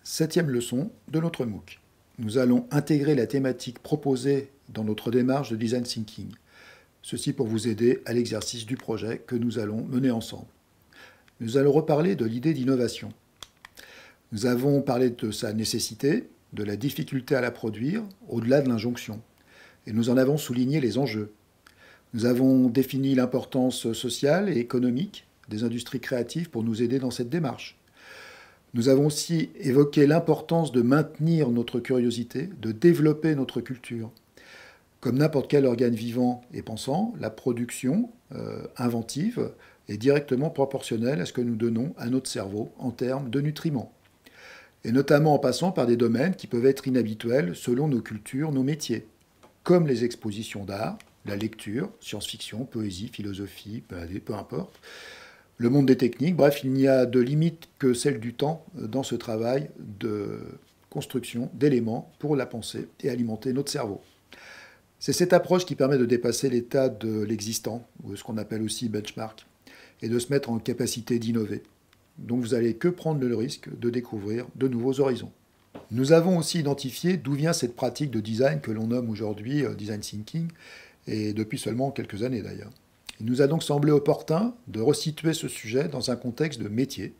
Septième leçon de notre MOOC. Nous allons intégrer la thématique proposée dans notre démarche de design thinking. Ceci pour vous aider à l'exercice du projet que nous allons mener ensemble. Nous allons reparler de l'idée d'innovation. Nous avons parlé de sa nécessité, de la difficulté à la produire, au-delà de l'injonction. Et nous en avons souligné les enjeux. Nous avons défini l'importance sociale et économique des industries créatives pour nous aider dans cette démarche. Nous avons aussi évoqué l'importance de maintenir notre curiosité, de développer notre culture. Comme n'importe quel organe vivant et pensant, la production inventive est directement proportionnelle à ce que nous donnons à notre cerveau en termes de nutriments. Et notamment en passant par des domaines qui peuvent être inhabituels selon nos cultures, nos métiers, comme les expositions d'art, la lecture, science-fiction, poésie, philosophie, peu importe, le monde des techniques. Bref, il n'y a de limite que celle du temps dans ce travail de construction d'éléments pour la pensée et alimenter notre cerveau. C'est cette approche qui permet de dépasser l'état de l'existant, ou ce qu'on appelle aussi benchmark, et de se mettre en capacité d'innover. Donc vous n'allez que prendre le risque de découvrir de nouveaux horizons. Nous avons aussi identifié d'où vient cette pratique de design que l'on nomme aujourd'hui design thinking, et depuis seulement quelques années d'ailleurs. Il nous a donc semblé opportun de resituer ce sujet dans un contexte de métier,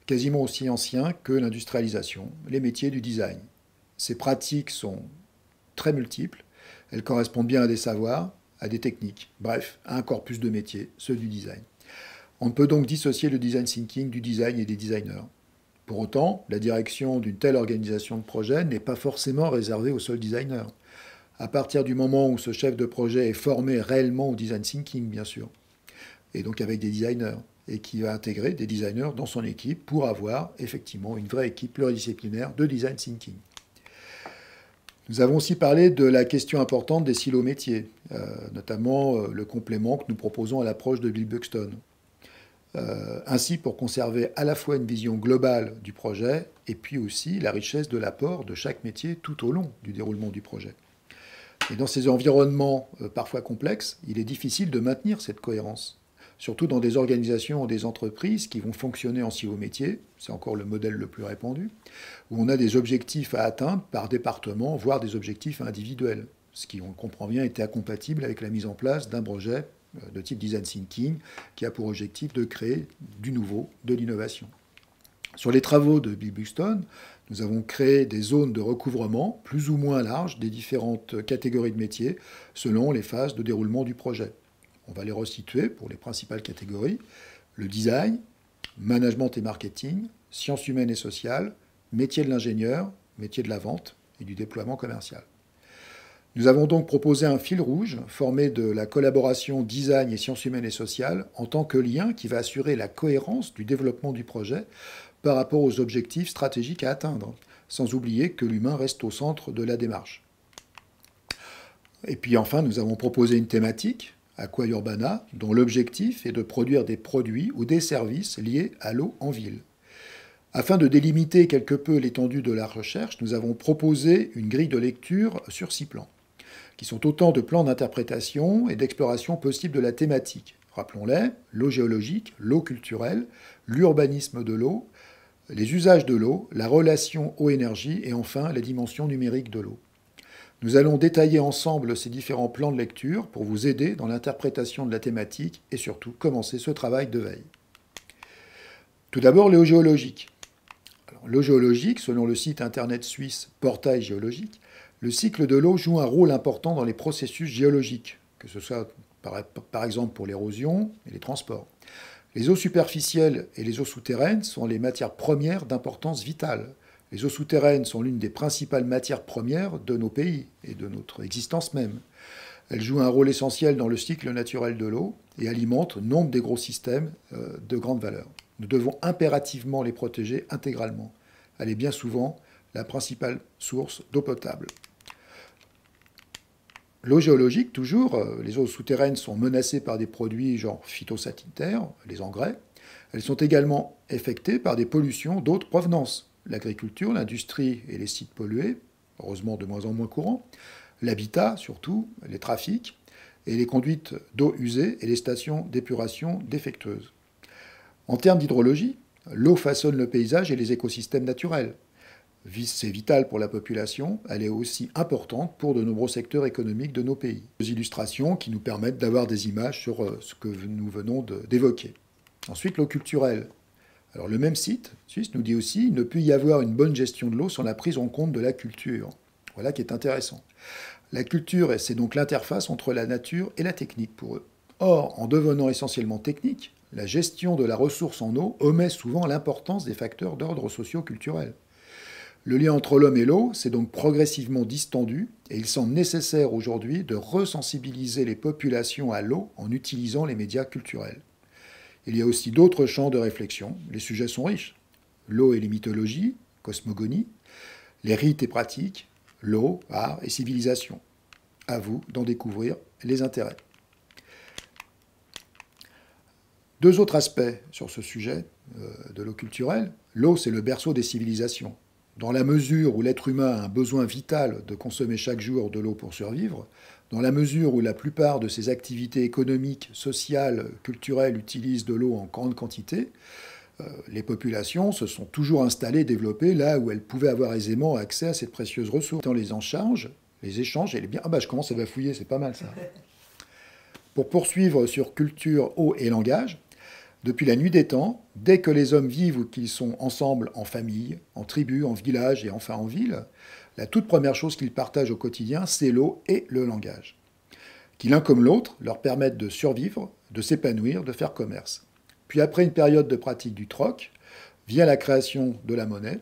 quasiment aussi ancien que l'industrialisation, les métiers du design. Ces pratiques sont très multiples, elles correspondent bien à des savoirs, à des techniques, bref, à un corpus de métiers, ceux du design. On ne peut donc dissocier le design thinking du design et des designers. Pour autant, la direction d'une telle organisation de projet n'est pas forcément réservée aux seuls designers. À partir du moment où ce chef de projet est formé réellement au design thinking, bien sûr, et donc avec des designers, et qui va intégrer des designers dans son équipe pour avoir effectivement une vraie équipe pluridisciplinaire de design thinking. Nous avons aussi parlé de la question importante des silos métiers, notamment le complément que nous proposons à l'approche de Bill Buxton. Ainsi, pour conserver à la fois une vision globale du projet et puis aussi la richesse de l'apport de chaque métier tout au long du déroulement du projet. Et dans ces environnements parfois complexes, il est difficile de maintenir cette cohérence, surtout dans des organisations ou des entreprises qui vont fonctionner en silo métiers, c'est encore le modèle le plus répandu, où on a des objectifs à atteindre par département, voire des objectifs individuels, ce qui, on le comprend bien, était incompatible avec la mise en place d'un projet de type design thinking qui a pour objectif de créer du nouveau, de l'innovation. Sur les travaux de Bill Buxton, nous avons créé des zones de recouvrement plus ou moins larges des différentes catégories de métiers selon les phases de déroulement du projet. On va les resituer pour les principales catégories: le design, management et marketing, sciences humaines et sociales, métier de l'ingénieur, métier de la vente et du déploiement commercial. Nous avons donc proposé un fil rouge formé de la collaboration design et sciences humaines et sociales en tant que lien qui va assurer la cohérence du développement du projet par rapport aux objectifs stratégiques à atteindre, sans oublier que l'humain reste au centre de la démarche. Et puis enfin, nous avons proposé une thématique, Aqua Urbana, dont l'objectif est de produire des produits ou des services liés à l'eau en ville. Afin de délimiter quelque peu l'étendue de la recherche, nous avons proposé une grille de lecture sur 6 plans, qui sont autant de plans d'interprétation et d'exploration possible de la thématique. Rappelons-les: l'eau géologique, l'eau culturelle, l'urbanisme de l'eau, les usages de l'eau, la relation eau-énergie et enfin la dimension numérique de l'eau. Nous allons détailler ensemble ces différents plans de lecture pour vous aider dans l'interprétation de la thématique et surtout commencer ce travail de veille. Tout d'abord, l'eau géologique. L'eau géologique, selon le site internet suisse Portail Géologique, le cycle de l'eau joue un rôle important dans les processus géologiques, que ce soit par exemple pour l'érosion et les transports. Les eaux superficielles et les eaux souterraines sont les matières premières d'importance vitale. Les eaux souterraines sont l'une des principales matières premières de nos pays et de notre existence même. Elles jouent un rôle essentiel dans le cycle naturel de l'eau et alimentent nombre des gros systèmes de grande valeur. Nous devons impérativement les protéger intégralement. Elle est bien souvent la principale source d'eau potable. L'eau géologique, toujours, les eaux souterraines sont menacées par des produits genre phytosanitaires, les engrais. Elles sont également affectées par des pollutions d'autres provenances: l'agriculture, l'industrie et les sites pollués, heureusement de moins en moins courants, l'habitat surtout, les trafics, et les conduites d'eau usée et les stations d'épuration défectueuses. En termes d'hydrologie, l'eau façonne le paysage et les écosystèmes naturels. C'est vital pour la population, elle est aussi importante pour de nombreux secteurs économiques de nos pays. Des illustrations qui nous permettent d'avoir des images sur ce que nous venons d'évoquer. Ensuite, l'eau culturelle. Alors le même site suisse nous dit aussi il ne peut y avoir une bonne gestion de l'eau sans la prise en compte de la culture. Voilà qui est intéressant. La culture, c'est donc l'interface entre la nature et la technique pour eux. Or, en devenant essentiellement technique, la gestion de la ressource en eau omet souvent l'importance des facteurs d'ordre socio-culturel. Le lien entre l'homme et l'eau s'est donc progressivement distendu et il semble nécessaire aujourd'hui de resensibiliser les populations à l'eau en utilisant les médias culturels. Il y a aussi d'autres champs de réflexion. Les sujets sont riches. L'eau et les mythologies, cosmogonie, les rites et pratiques, l'eau, art et civilisation. À vous d'en découvrir les intérêts. Deux autres aspects sur ce sujet de l'eau culturelle. L'eau, c'est le berceau des civilisations. Dans la mesure où l'être humain a un besoin vital de consommer chaque jour de l'eau pour survivre, dans la mesure où la plupart de ses activités économiques, sociales, culturelles utilisent de l'eau en grande quantité, les populations se sont toujours installées et développées là où elles pouvaient avoir aisément accès à cette précieuse ressource. Dans les échanges, elle est bien. Ah bah je commence à bafouiller, c'est pas mal ça. Pour poursuivre sur culture, eau et langage, depuis la nuit des temps, dès que les hommes vivent ou qu'ils sont ensemble en famille, en tribu, en village et enfin en ville, la toute première chose qu'ils partagent au quotidien, c'est l'eau et le langage, qui l'un comme l'autre leur permettent de survivre, de s'épanouir, de faire commerce. Puis après une période de pratique du troc, vient la création de la monnaie,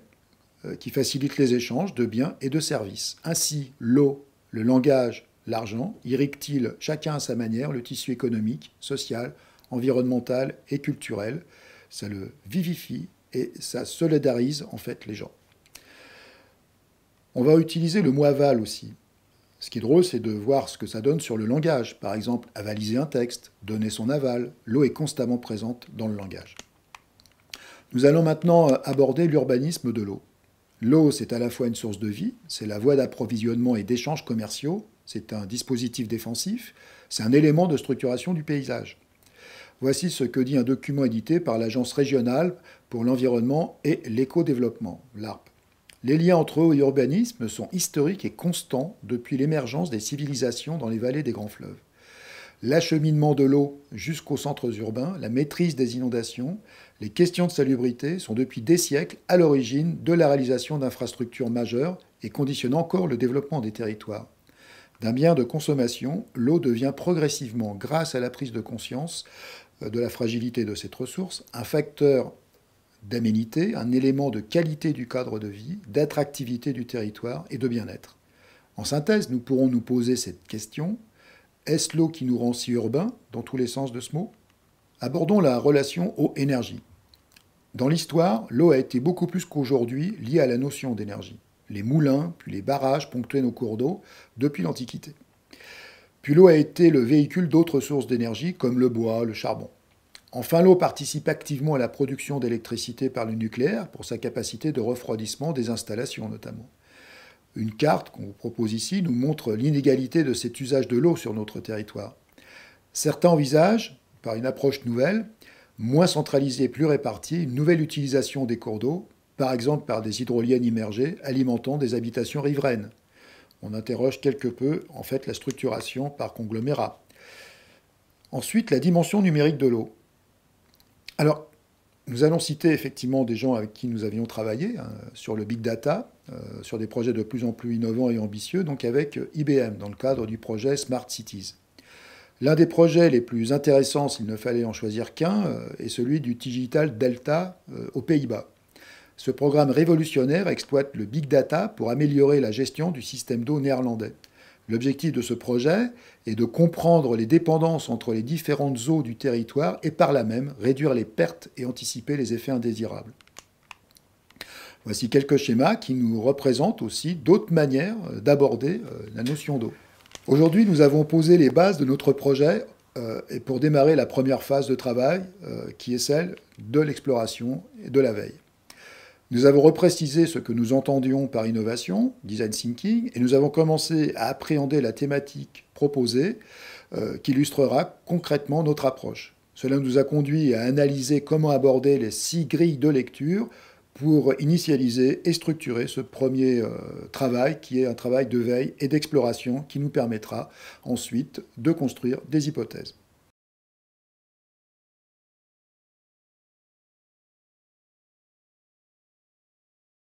qui facilite les échanges de biens et de services. Ainsi, l'eau, le langage, l'argent irriguent-ils chacun à sa manière le tissu économique, social, environnemental et culturel. Ça le vivifie et ça solidarise en fait les gens. On va utiliser le mot aval aussi. Ce qui est drôle, c'est de voir ce que ça donne sur le langage. Par exemple, avaliser un texte, donner son aval. L'eau est constamment présente dans le langage. Nous allons maintenant aborder l'urbanisme de l'eau. L'eau, c'est à la fois une source de vie, c'est la voie d'approvisionnement et d'échanges commerciaux, c'est un dispositif défensif, c'est un élément de structuration du paysage. Voici ce que dit un document édité par l'Agence régionale pour l'environnement et l'éco-développement, l'ARP. Les liens entre eau et urbanisme sont historiques et constants depuis l'émergence des civilisations dans les vallées des grands fleuves. L'acheminement de l'eau jusqu'aux centres urbains, la maîtrise des inondations, les questions de salubrité sont depuis des siècles à l'origine de la réalisation d'infrastructures majeures et conditionnent encore le développement des territoires. D'un bien de consommation, l'eau devient progressivement, grâce à la prise de conscience de la fragilité de cette ressource, un facteur d'aménité, un élément de qualité du cadre de vie, d'attractivité du territoire et de bien-être. En synthèse, nous pourrons nous poser cette question: est-ce l'eau qui nous rend si urbains, dans tous les sens de ce mot? Abordons la relation eau-énergie. Dans l'histoire, l'eau a été beaucoup plus qu'aujourd'hui liée à la notion d'énergie. Les moulins, puis les barrages ponctuaient nos cours d'eau depuis l'Antiquité. Puis l'eau a été le véhicule d'autres sources d'énergie comme le bois, le charbon. Enfin, l'eau participe activement à la production d'électricité par le nucléaire pour sa capacité de refroidissement des installations notamment. Une carte qu'on vous propose ici nous montre l'inégalité de cet usage de l'eau sur notre territoire. Certains envisagent, par une approche nouvelle, moins centralisée et plus répartie, une nouvelle utilisation des cours d'eau, par exemple par des hydroliennes immergées alimentant des habitations riveraines. On interroge quelque peu, en fait, la structuration par conglomérat. Ensuite, la dimension numérique de l'eau. Alors, nous allons citer effectivement des gens avec qui nous avions travaillé sur le big data, sur des projets de plus en plus innovants et ambitieux, donc avec IBM, dans le cadre du projet Smart Cities. L'un des projets les plus intéressants, s'il ne fallait en choisir qu'un, est celui du Digital Delta aux Pays-Bas. Ce programme révolutionnaire exploite le big data pour améliorer la gestion du système d'eau néerlandais. L'objectif de ce projet est de comprendre les dépendances entre les différentes eaux du territoire et par là même réduire les pertes et anticiper les effets indésirables. Voici quelques schémas qui nous représentent aussi d'autres manières d'aborder la notion d'eau. Aujourd'hui, nous avons posé les bases de notre projet et pour démarrer la première phase de travail qui est celle de l'exploration et de la veille. Nous avons reprécisé ce que nous entendions par innovation, design thinking, et nous avons commencé à appréhender la thématique proposée qui illustrera concrètement notre approche. Cela nous a conduit à analyser comment aborder les 6 grilles de lecture pour initialiser et structurer ce premier travail qui est un travail de veille et d'exploration qui nous permettra ensuite de construire des hypothèses.